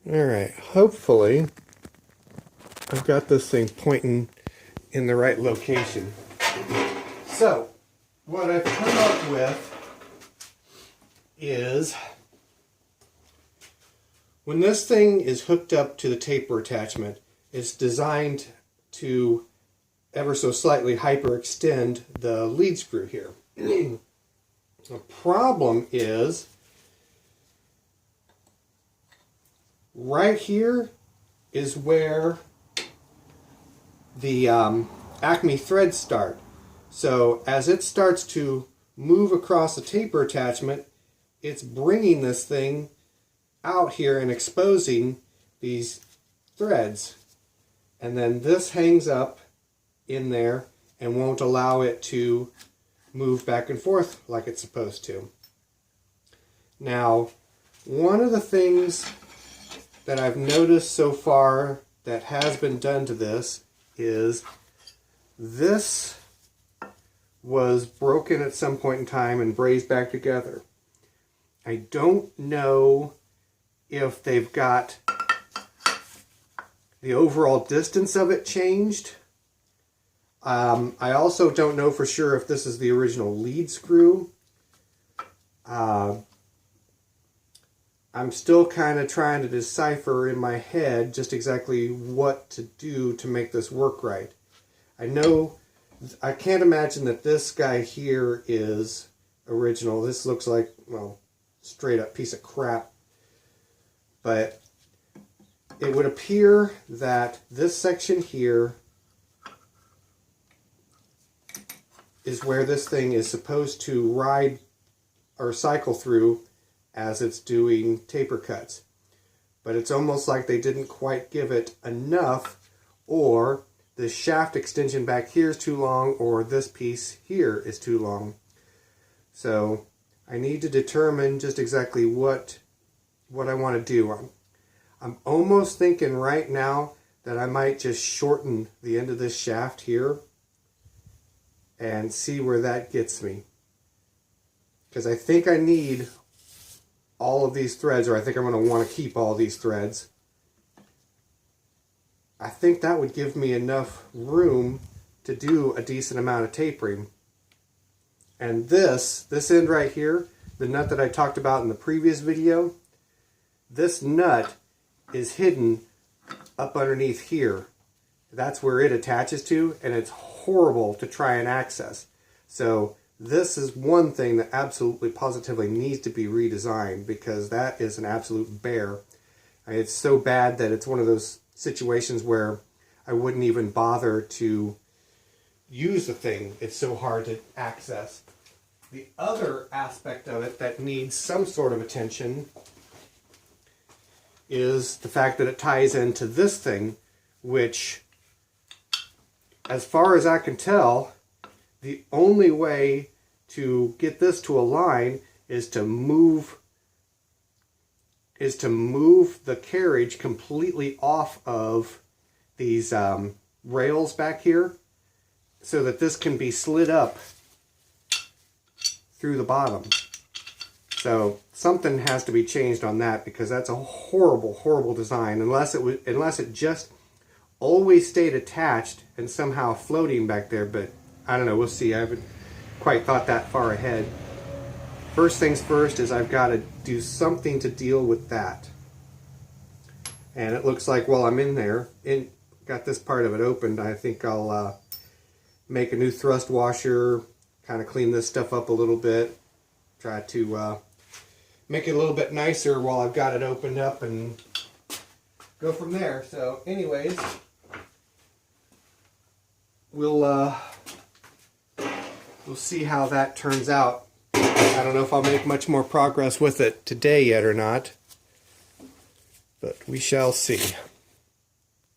Alright, hopefully I've got this thing pointing in the right location. So, what I've come up with is when this thing is hooked up to the taper attachment, it's designed to ever so slightly hyperextend the lead screw here. The problem is right here is where the Acme threads start. So as it starts to move across the taper attachment, it's bringing this thing out here and exposing these threads. And then this hangs up in there and won't allow it to move back and forth like it's supposed to. Now, one of the things that I've noticed so far that has been done to this is this was broken at some point in time and brazed back together. I don't know if they've got the overall distance of it changed. I also don't know for sure if this is the original lead screw. I'm still kind of trying to decipher in my head just exactly what to do to make this work right. I can't imagine that this guy here is original. This looks like, well, straight up piece of crap. But it would appear that this section here is where this thing is supposed to ride or cycle through as it's doing taper cuts. But it's almost like they didn't quite give it enough, or the shaft extension back here is too long, or this piece here is too long. So I need to determine just exactly what I want to do. I'm almost thinking right now that I might just shorten the end of this shaft here and see where that gets me. Because I think I need all of these threads, or I think I'm going to want to keep all these threads. I think that would give me enough room to do a decent amount of tapering. And this end right here, the nut that I talked about in the previous video, this nut is hidden up underneath here. That's where it attaches to, and it's horrible to try and access. So this is one thing that absolutely positively needs to be redesigned, because that is an absolute bear. It's so bad that it's one of those situations where I wouldn't even bother to use the thing. It's so hard to access. The other aspect of it that needs some sort of attention is the fact that it ties into this thing, which, as far as I can tell, the only way to get this to align is to move the carriage completely off of these rails back here, so that this can be slid up through the bottom. So something has to be changed on that, because that's a horrible, horrible design. Unless it just always stayed attached and somehow floating back there. But I don't know. We'll see. I haven't quite thought that far ahead. First things first is I've got to do something to deal with that. And it looks like while I'm in there, got this part of it opened, I think I'll make a new thrust washer, kind of clean this stuff up a little bit, try to make it a little bit nicer while I've got it opened up, and go from there. So anyways, we'll see how that turns out. I don't know if I'll make much more progress with it today yet or not, but we shall see.